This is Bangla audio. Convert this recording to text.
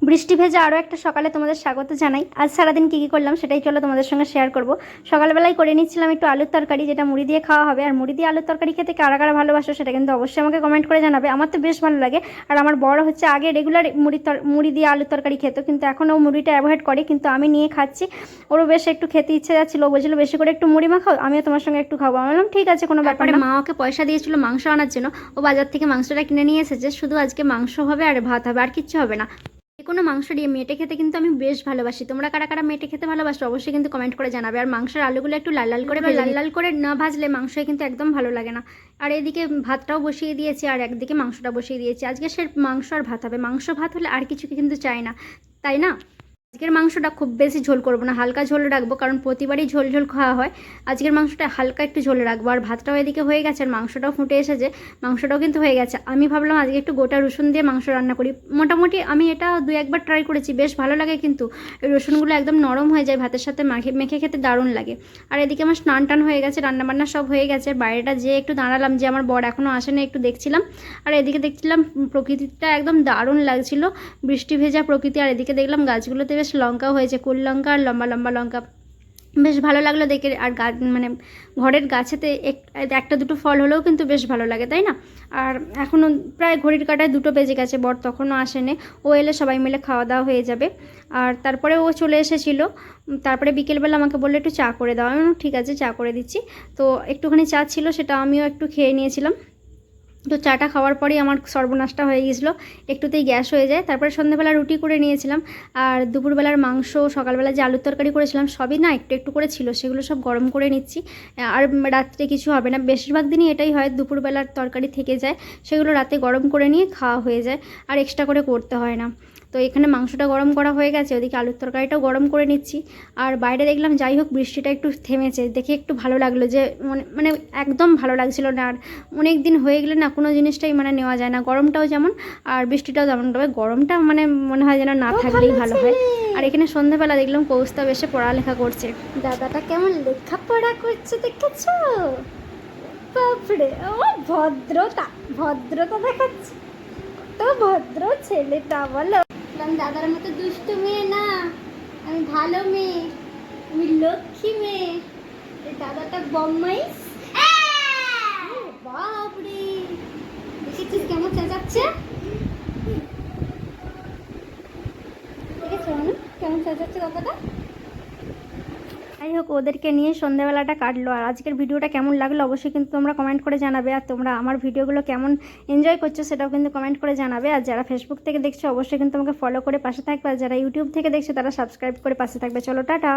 বৃষ্টি ভেজা আরও একটা সকালে তোমাদের স্বাগত জানাই। আজ সারাদিন কী কী করলাম সেটাই চলো তোমাদের সঙ্গে শেয়ার করব। সকালবেলায় করে নিচ্ছিলাম একটু আলুর তরকারি, যেটা মুড়ি দিয়ে খাওয়া হবে। আর মুড়ি দিয়ে আলুর তরকারি খেতে কারা কারা ভালোবাসো সেটা কিন্তু অবশ্যই আমাকে কমেন্ট করে জানাবে। আমার তো বেশ ভালো লাগে। আর আমার বড় হচ্ছে আগে রেগুলার মুড়ি দিয়ে আলুর তরকারি খেত, কিন্তু এখন ও মুড়িটা অ্যাভয়েড করে, কিন্তু আমি নিয়ে খাচ্ছি। ওরও বেশ একটু খেতে ইচ্ছে যাচ্ছিলো, ও বলছিল বেশি করে একটু মুড়ি মাখাও, আমিও তোমার সঙ্গে একটু খাবো। আমি বললাম ঠিক আছে, কোনো ব্যাপার না। মা ওকে পয়সা দিয়েছিল মাংস আনার জন্য, ও বাজার থেকে মাংসটা কিনে নিয়ে এসেছে। শুধু আজকে মাংস হবে আর ভাত হবে, আর কিচ্ছু হবে না। কোনো মাংস দিয়ে মেটে খেতে কিন্তু আমি বেশ ভালোবাসি। তোমরা কারা কারা মেটে খেতে ভালোবাসো অবশ্যই কিন্তু কমেন্ট করে জানাবে। আর মাংসের আলুগুলো একটু লাল লাল করে না ভাজলে মাংস কিন্তু একদম ভালো লাগে না। আর এদিকে ভাতটাও বসিয়ে দিয়েছি, আর একদিকে মাংসটা বসিয়ে দিয়েছি। আজকে সে মাংস আর ভাত হবে। মাংস ভাত হলে আর কিছু কিন্তু চাই না, তাই না? আজকের মাংসটা খুব বেশি ঝোল করবো না, হালকা ঝোল রাখবো, কারণ প্রতিবারই ঝোল ঝোল খাওয়া হয়। আজকের মাংসটা হালকা একটু ঝোলে রাখবো। আর ভাতটাও এদিকে হয়ে গেছে, আর মাংসটাও ফুটে এসেছে, মাংসটাও কিন্তু হয়ে গেছে। আমি ভাবলাম আজকে একটু গোটা রসুন দিয়ে মাংস রান্না করি। মোটামুটি আমি এটা 2-1বার ট্রাই করেছি, বেশ ভালো লাগে। কিন্তু এই রসুনগুলো একদম নরম হয়ে যায়, ভাতের সাথে মেখে খেতে দারুণ লাগে। আর এদিকে আমার স্নান টান হয়ে গেছে, রান্নাবান্না সব হয়ে গেছে। বাইরেটা যেয়ে একটু দাঁড়ালাম, যে আমার বর এখনও আসেনি, একটু দেখছিলাম। আর এদিকে দেখছিলাম প্রকৃতিটা একদম দারুণ লাগছিল, বৃষ্টি ভেজা প্রকৃতি। আর এদিকে দেখলাম গাছগুলোতে বেশ লঙ্কাও হয়েছে, কুল লঙ্কা আর লম্বা লম্বা লঙ্কা, বেশ ভালো লাগলো দেখে। আর মানে ঘরের গাছেতে একটা দুটো ফল হলেও কিন্তু বেশ ভালো লাগে, তাই না? আর এখনও প্রায় ঘড়ির কাঁটায় 2টো বেজে গেছে, বর তখনও আসেনি। ও এলে সবাই মিলে খাওয়া দাওয়া হয়ে যাবে। আর তারপরে ও চলে এসেছিলো। তারপরে বিকেলবেলা আমাকে বললো একটু চা করে দাও। আমি ঠিক আছে, চা করে দিচ্ছি। তো একটুখানি চা ছিল, সেটা আমিও একটু খেয়ে নিয়েছিলাম। তো চাটা খাওয়ার পরেই আমার সর্বনাশটা হয়ে গিয়েছিলো, একটুতেই গ্যাস হয়ে যায়। তারপরে সন্ধ্যাবেলা রুটি করে নিয়েছিলাম। আর দুপুরবেলার মাংস, সকালবেলা যে আলুর তরকারি করেছিলাম, সবই না একটু একটু করে ছিল, সেগুলো সব গরম করে নিচ্ছি। আর রাত্রে কিছু হবে না, বেশিরভাগ দিনই এটাই হয়, দুপুরবেলার তরকারি থেকে যায়, সেগুলো রাতে গরম করে নিয়ে খাওয়া হয়ে যায়, আর এক্সট্রা করে করতে হয় না। তো এখানে মাংসটা গরম করা হয়ে গেছে, ওদিকে আলুর তরকারিটাও গরম করে নিচ্ছি। আর বাইরে দেখলাম যাই হোক বৃষ্টিটা একটু থেমেছে, দেখে একটু ভালো লাগলো, যে মানে একদম ভালো লাগছিল না। আর অনেক দিন হয়ে গেলে না কোনো জিনিসটাই মানে নেওয়া যায় না, গরমটাও যেমন আর বৃষ্টিটাও যেমন। তবে গরমটা মানে মনে হয় যেন না থাকলেই ভালো হয়। আর এখানে সন্ধ্যাবেলা দেখলাম কৌস্তব এসে পড়ালেখা করছে। দাদাটা কেমন লেখাপড়া করছে দেখেছো? বাপরে, ও ভদ্রতা ভদ্রতা দেখাচ্ছে, তো ভদ্র ছেলেটা বলো। দাদার মতো দুষ্টু মেয়ে না, আমি ভালো মেয়ে, আমি লক্ষ্মী মেয়ে। দাদাটা বদমাইশ। বাপরে, দেখেছিস কেমন চেঁচাচ্ছে? দেখেছো কেমন চেঁচাচ্ছে দাদাটা? যাই হোক, ওদেরকে নিয়ে সন্ধ্যাবেলাটা কাটলো। আর আজকের ভিডিওটা কেমন লাগলো অবশ্যই কিন্তু তোমরা কমেন্ট করে জানাবে। আর তোমরা আমার ভিডিওগুলো কেমন এনজয় করছো সেটাও কিন্তু কমেন্ট করে জানাবে। আর যারা ফেসবুক থেকে দেখছো অবশ্যই কিন্তু তোমাকে ফলো করে পাশে থাকবে। আর যারা ইউটিউব থেকে দেখছো তারা সাবস্ক্রাইব করে পাশে থাকবে। চলো টাটা।